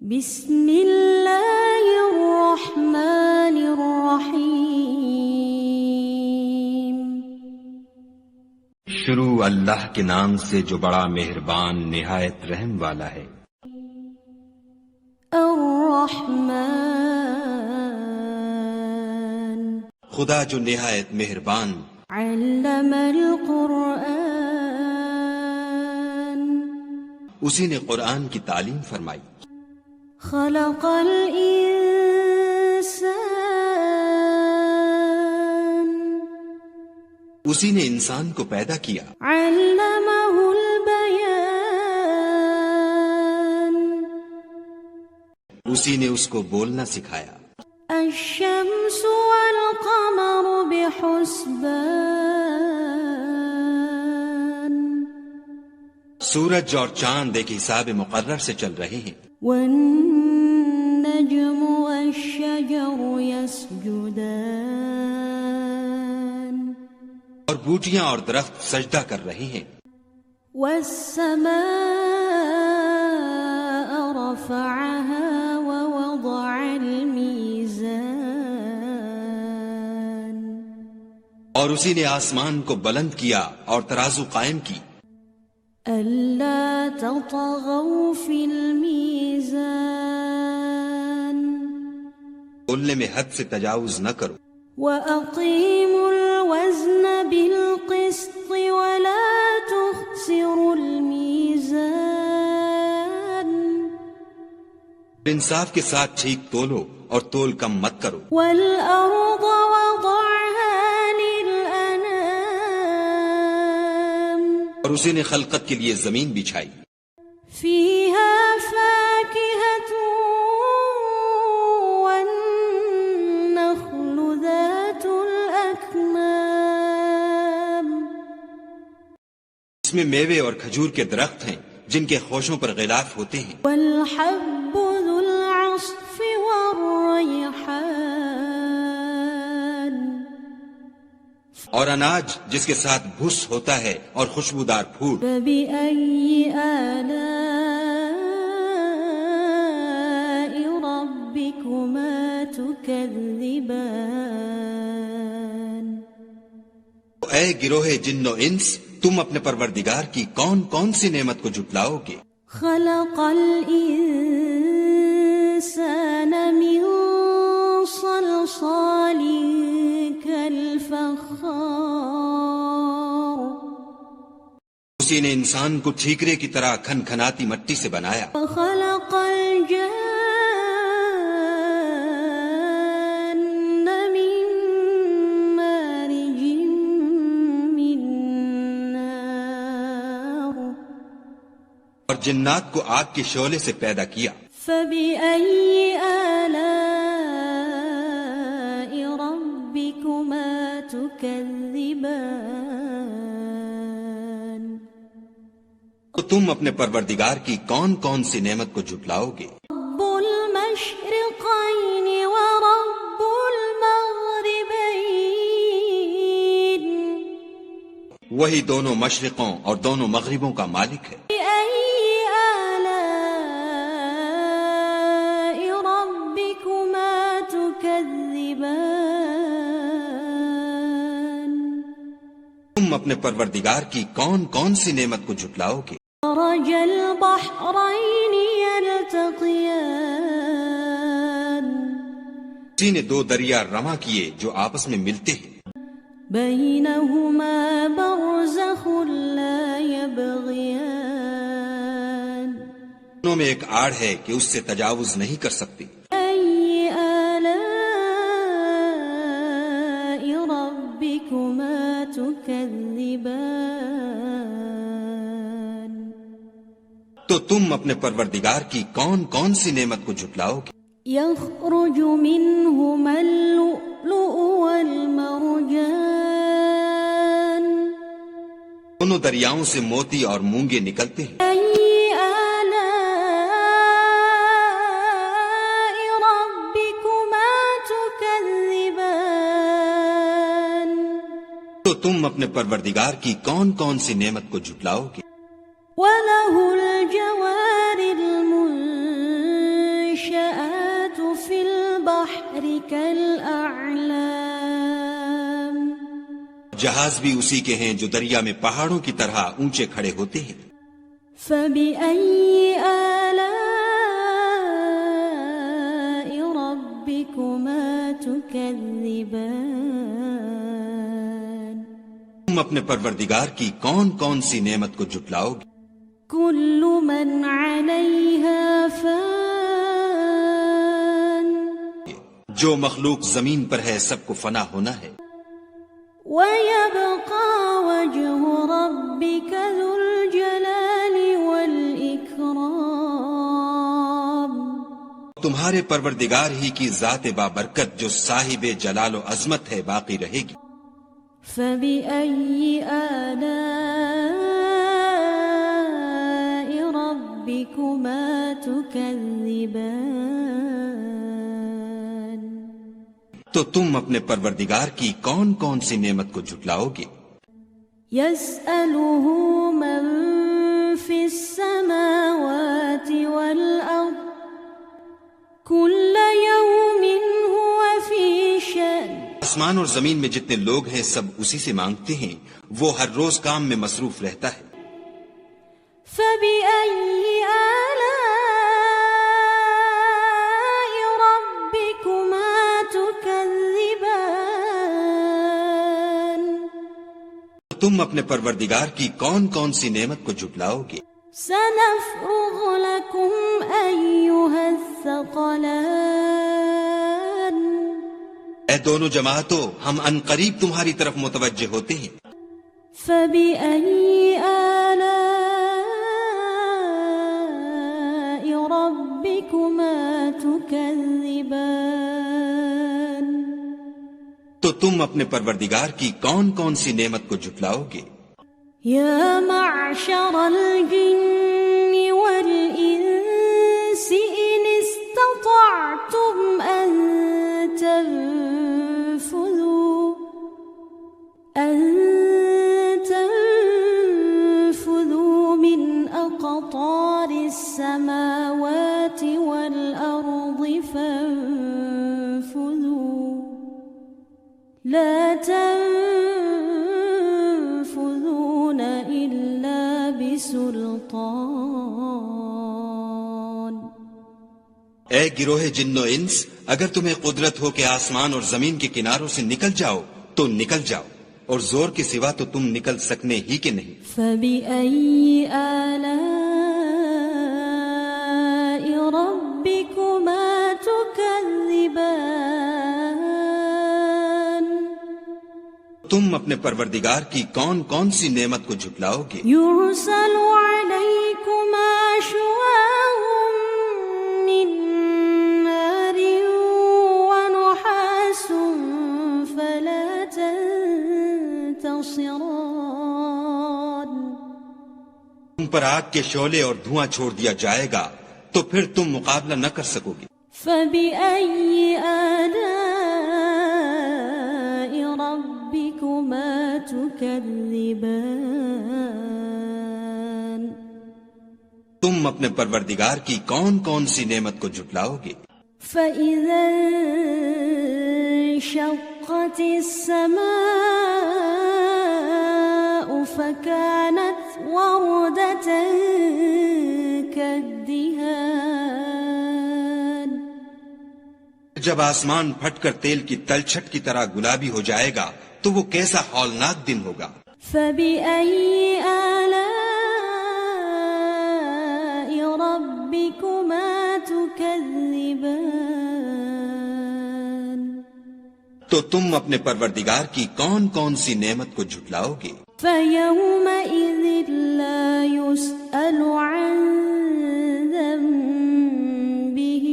بسم اللہ الرحمن الرحیم۔ شروع اللہ کے نام سے جو بڑا مہربان نہایت رحم والا ہے۔ الرحمن، خدا جو نہایت مہربان، علم القرآن، اسی نے قرآن کی تعلیم فرمائی۔ خلق الانسان، اسی نے انسان کو پیدا کیا۔ علمہ البیان، اسی نے اس کو بولنا سکھایا۔ الشمس والقمر بحسبان، سورج اور چاند ایک حساب مقرر سے چل رہے ہیں۔ والنجم والشجر يسجدان، اور بوٹیاں اور درخت سجدہ کر رہے ہیں۔ والسماء رفعها ووضع الميزان، اور اسی نے آسمان کو بلند کیا اور ترازو قائم کی۔ ألا تطغوا في الميزان، تولنے میں حد سے تجاوز نہ کرو۔ وأقيموا الوزن بالقسط ولا تخسروا الميزان، انصاف کے ساتھ ٹھیک تولو اور تول کم مت کرو۔ والأرض وضعها للأنام، اور اسی نے خلقت کے لیے زمین بچھائی۔ فيها فاكهة والنخل ذات الأكمام، اس میں میوے اور کھجور کے درخت ہیں جن کے خوشوں پر غلاف ہوتے ہیں۔ والحب ذو العصف والریحان، اور اناج جس کے ساتھ بھس ہوتا ہے اور خوشبودار پھول۔ فبأي آلاء ربكما تكذبان، اے گروہ جن و انس، تم اپنے پروردگار کی کون کون سی نعمت کو جھٹلاؤ گے؟ خلق الإنسان من صلصال كالفخار، اسی نے انسان کو ٹھیکرے کی طرح کھن کھناتی مٹی سے بنایا۔ وخلق الجان من مارج من نار، اور جنات کو آگ کے شعلے سے پیدا کیا۔ فبأي آلاء ربكما تكذبان، تو تم اپنے پروردگار کی کون کون سی نعمت کو جھٹلاؤ گے؟ رب المشرقين ورب المغربين، وہی دونوں مشرقوں اور دونوں مغربوں کا مالک ہے۔ بأي آلاء ربكما تكذبان، تم اپنے پروردگار کی کون کون سی نعمت کو جھٹلاؤ گے؟ مرج البحرين يلتقيان، اسی نے دو دریا رواں کیے جو آپس میں ملتے ہیں۔ بينهما برزخ لا يبغيان، دونوں میں ایک آڑ ہے کہ اس سے تجاوز نہیں کر سکتی۔ أي آلاء ربكما تكذبان، تو تم اپنے پروردگار کی کون کون سی نعمت کو جھٹلاؤ گے؟ يخرج منهما اللؤلؤ والمرجان، دونوں دریاؤں سے موتی اور مونگے نکلتے ہیں۔ أي آلاء ربكما تكذبان، تو تم اپنے پروردگار کی کون کون سی نعمت کو جھٹلاؤ گے؟ وله الجوار المنشآت البحر كالأعلام جہاز بھی اسی کے ہیں جو دریا میں پہاڑوں کی طرح اونچے کھڑے ہوتے ہیں. فبأي آلاء ربكما تكذبان تم اپنے پروردگار کی کون کون سی نعمت کو جھٹلاؤ گے؟ كل من عليها فان جو مخلوق زمین پر ہے سب کو فنا ہونا ہے. ويبقى وجه ربك ذو الجلال والإكرام تمہارے پروردگار ہی کی ذات بابرکت جو صاحب جلال و عظمت ہے باقی رہے گی. فبأي آلاء ربكما تكذبان تو تم اپنے پروردگار کی کون کون سی نعمت کو جھٹلاؤ گے؟ يسأله من في السماوات والأرض كل يوم هو في شأن آسمان اور زمین میں جتنے لوگ ہیں سب اسی سے مانگتے ہیں، وہ ہر روز کام میں مصروف رہتا ہے. فبأي آلاء ربكما تكذبان تم اپنے پروردگار کی کون کون سی نعمت کو جھٹلاؤ گے؟ سنفرغ لكم أيها الثقلان اے دونوں جماعتوں، ہم ان قریب تمہاری طرف متوجہ ہوتے ہیں. فبأي آلاء ربكما تكذبان تو تم اپنے پروردگار کی کون کون سی نعمت کو جھٹلاؤ گے؟ يا معشر الجن والإنس إن استطعتم أن تنفذوا من أقطار السماوات والأرض فانفذوا لا تنفذون إلا بسلطان اے گروہ جن و انس، اگر تمہیں قدرت ہو کہ آسمان اور زمین کے کناروں سے نکل جاؤ تو نکل جاؤ، اور زور کے سوا تو تم نکل سکنے ہی کے نہیں. فبأي آلاء ربكما تكذبان تم اپنے پروردگار کی کون کون سی نعمت کو جھٹلاؤ گے؟ يرسل عليكما شواظ من نار ونحاس فلا تنتصران تم پر آگ کے شعلے اور دھواں چھوڑ دیا جائے گا تو پھر تم مقابلہ نہ کر سکو گے. فبأي آلاء ربكما تكذبان تم اپنے پروردگار کی کون کون سی نعمت کو جھٹلاؤ گے؟ فإذا انشقت السماء فكانت وردة كالدهان جب آسمان پھٹ کر تیل کی تلچھٹ کی طرح گلابی ہو جائے گا تو وہ کیسا ہولناک دن ہوگا. فبأي آلاء ربكما تكذبان تو تم اپنے پروردگار کی کون کون سی نعمت کو جھٹلاؤ گے؟ فيومئذ لا يسأل عن ذنبه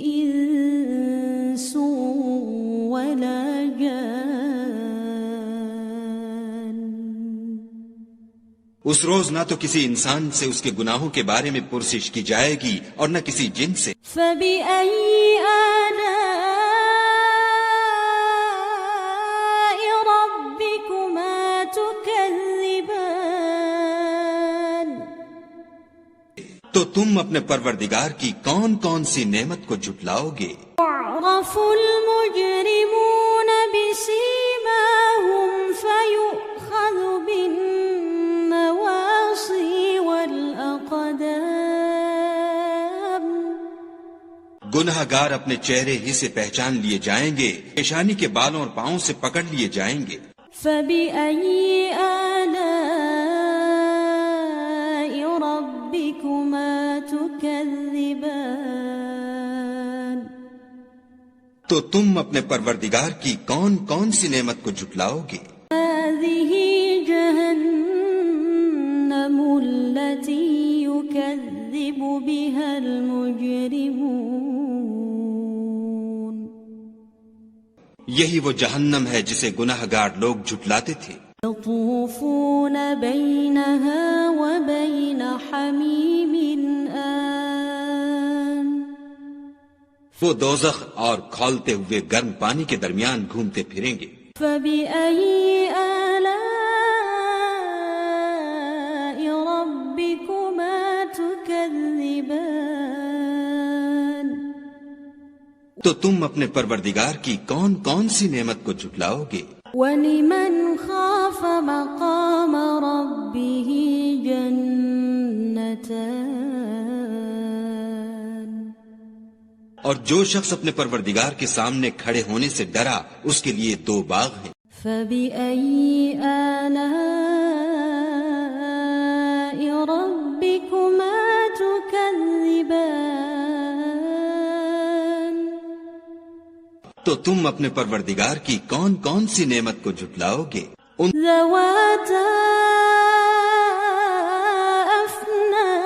إنس ولا جان اس روز نہ تو کسی انسان سے اس کے گناہوں کے بارے میں پرسش کی جائے گی اور نہ کسی جن سے. فبأي آلاء ربكما تكذبان تو تم اپنے پروردگار کی کون کون سی نعمت کو جھٹلاؤ گے؟ يعرف المجرمون بسيماهم فيؤخذ بالنواصي والأقدام گناہ گار اپنے چہرے ہی سے پہچان لیے جائیں گے، پیشانی کے بالوں اور پاؤں سے پکڑ لیے جائیں گے۔ فبأي آلاء ربكما تكذبان تو تم اپنے پروردگار کی کون کون سی نعمت کو جھٹلاؤ گے؟ هذه جهنم التي يكذب بها المجرمون یہی وہ جہنم ہے جسے گناہ گار لوگ جھٹلاتے تھے۔ يطوفون بينها وبين حميم آن وہ دوزخ اور کھولتے ہوئے گرم پانی کے درمیان گھومتے پھریں گے۔ فبأي آلاء ربكما تكذبان تو تم اپنے پروردگار کی کون کون سی نعمت کو جھٹلاؤ گے؟ ولمن خاف مقام ربه جنتان اور جو شخص اپنے پروردگار کے سامنے کھڑے ہونے سے ڈرا اس کے لیے 2 باغ ہیں۔ فبأي آلاء ربكما تكذبان تو تم اپنے پروردگار کی کون کون سی نعمت کو جھٹلاؤ گے؟ ان ذواتا أفنان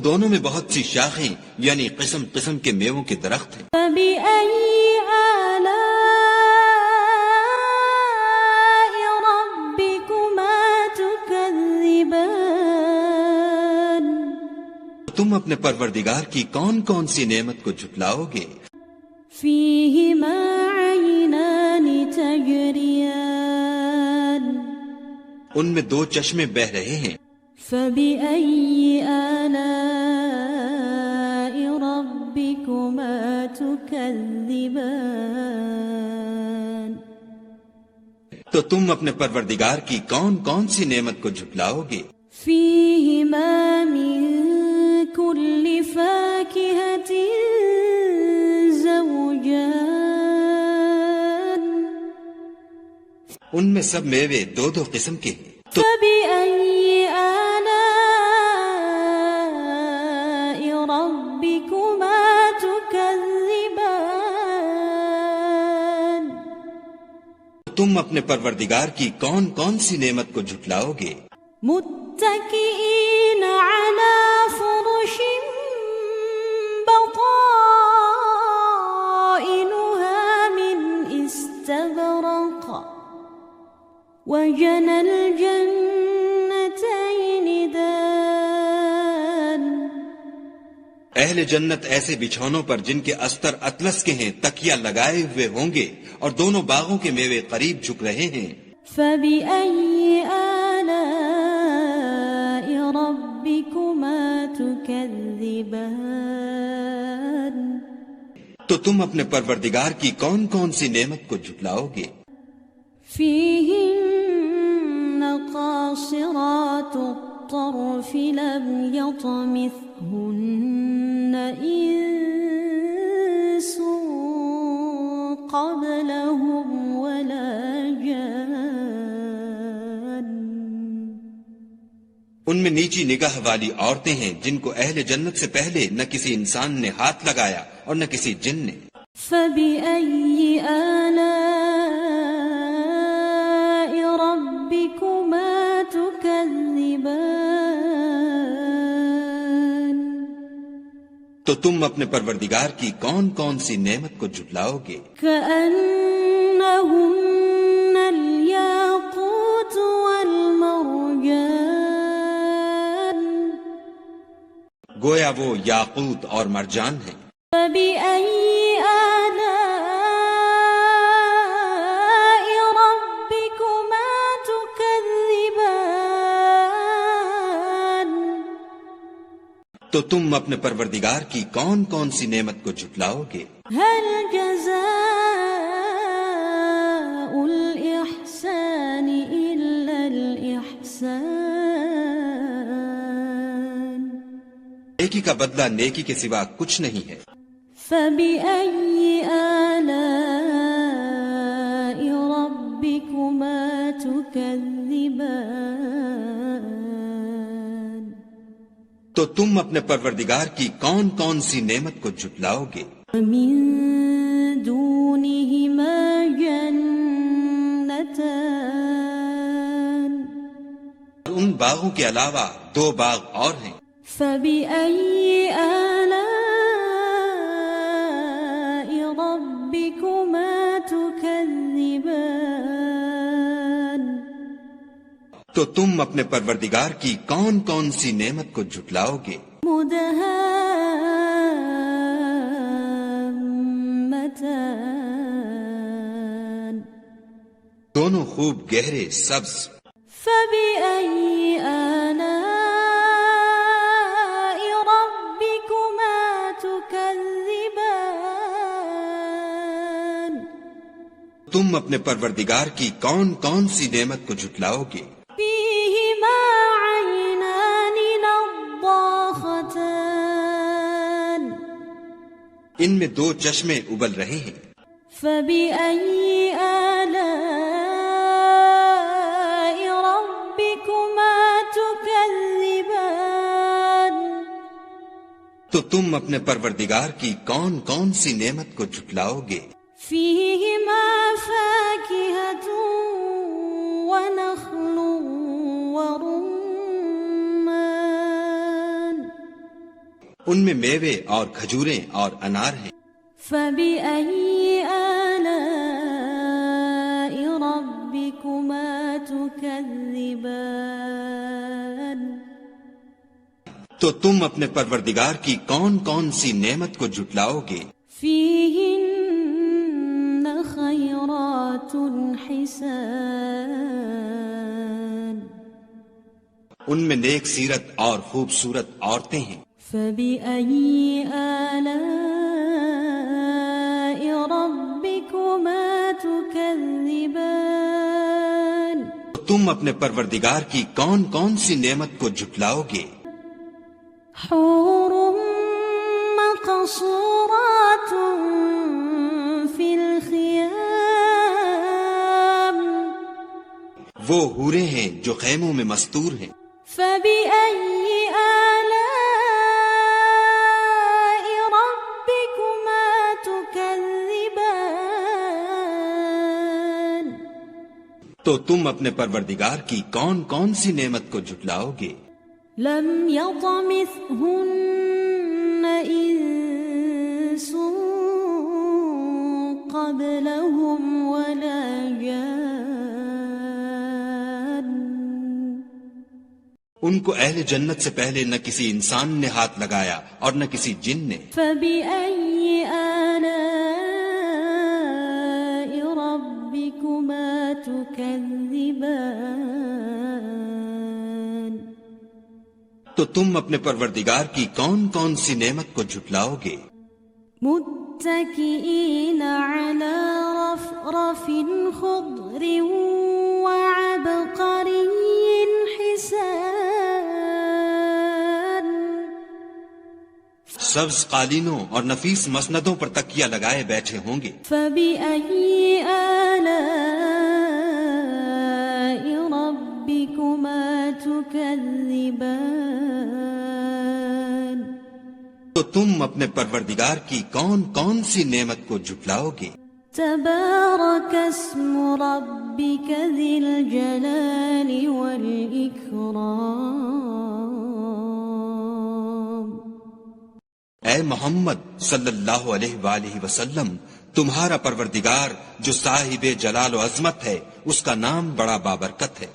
دونوں میں بہت سی شاخیں یعنی قسم قسم کے میووں کے درخت ہیں۔ فبأي آلاء ربكما تكذبان تم اپنے پروردگار کی کون کون سی نعمت کو جھٹلاؤ گے؟ فيهما عينان تجريان ان میں 2 چشمے بہ رہے ہیں۔ فبأي آلاء ربكما تكذبان تو تم اپنے پروردگار کی کون کون سی نعمت کو جھٹلاؤ گے؟ فيهما من كل فاكهة زوجان ان میں سب میوے 2 قسم کے ہیں۔ تو فبأي آلاء ربكما تكذبان تم اپنے پروردگار کی کون کون سی نعمت کو جھٹلاؤ گے؟ متكئين على فرش بطائنها من استبرق وجنى الجنتين دان اہل جنت ایسے بچھونوں پر جن کے استر اطلس کے ہیں تکیہ لگائے ہوئے ہوں گے اور دونوں باغوں کے میوے قریب جھک رہے ہیں۔ فبأي آلاء ربكما تكذبان تو تم اپنے پروردگار کی کون کون سی نعمت کو جھٹلاؤ گے؟ فيهن قاصرات الطرف لم يطمثهن إنس قبلهم ولا جان ان میں نیچی نگاہ والی عورتیں ہیں جن کو اہل جنت سے پہلے نہ کسی انسان نے ہاتھ لگایا اور نہ کسی جن نے۔ فبأي آلاء ربكما تكذبان تو تم اپنے پروردگار کی کون کون سی نعمت کو جھٹلاؤ گے؟ كأنهن الياقوت والمرجان گویا وہ یاقوت اور مرجان ہیں۔ فبأي آلاء ربكما تكذبان تو تم اپنے پروردگار کی کون کون سی نعمت کو جھٹلاؤ گے؟ هل جزاء الإحسان إلا الإحسان نیکی کا بدلہ نیکی کے سوا کچھ نہیں ہے. فبأي آلاء ربكما تكذبان تو تم اپنے پروردگار کی کون کون سی نعمت کو جھٹلاؤ گے؟ ومن دونهما جنتان ان باغوں کے علاوہ دو باغ اور ہیں. فبأي آلاء ربكما تكذبان تو تم اپنے پروردگار کی کون کون سی نعمت کو جھٹلاؤ گے؟ مدهامتان دونوں خوب گہرے سبز. فبأي آلاء ربكما تكذبان تم اپنے پروردگار کی کون کون سی نعمت کو جھٹلاؤ گے؟ فيهما عينان نضاختان ان میں دو چشمے ابل رہے ہیں. فبأي آلاء ربكما تكذبان تو تم اپنے پروردگار کی کون کون سی نعمت کو جھٹلاؤ گے؟ فيهما فاكهة ونخل ورمان ان میں میوے اور کھجوریں اور انار ہیں. فبأي آلاء ربكما تكذبان تو تم اپنے پروردگار کی کون کون سی نعمت کو جھٹلاؤ گے؟ فيهن خيرات حسان ان میں نیک سیرت اور خوبصورت عورتیں ہیں. فبأي آلاء ربكما تكذبان تم اپنے پروردگار کی کون کون سی نعمت کو جھٹلاؤ گے؟ حور مقصورات في الخيام وہ حوریں ہیں جو خیموں میں مستور ہیں. فبأي آلاء ربكما تكذبان تو تم اپنے پروردگار کی کون کون سی نعمت کو جھٹلاؤ گے؟ لم يطمثهن إنس قبلهم ولا جان ان کو اہل جنت سے پہلے نہ کسی انسان نے ہاتھ لگایا اور نہ کسی جن نے. فبأي آلاء ربكما تكذبان تو تم اپنے پروردگار کی کون کون سی نعمت کو جھٹلاؤ گے؟ متكئين على رفرف خضر وعبقري حسان سبز قالینوں اور نفیس مسندوں پر تکیہ لگائے بیٹھے ہوں گے. فبأي آلاء ربكما تكذبان تو تم اپنے پروردگار کی کون کون سی نعمت کو جھٹلاؤ گے؟ تبارك اسم ربك ذي الجلال والإكرام اے محمد صلی اللہ علیہ وآلہ وسلم، تمہارا پروردگار جو صاحب جلال و عظمت ہے، اس کا نام بڑا بابرکت ہے.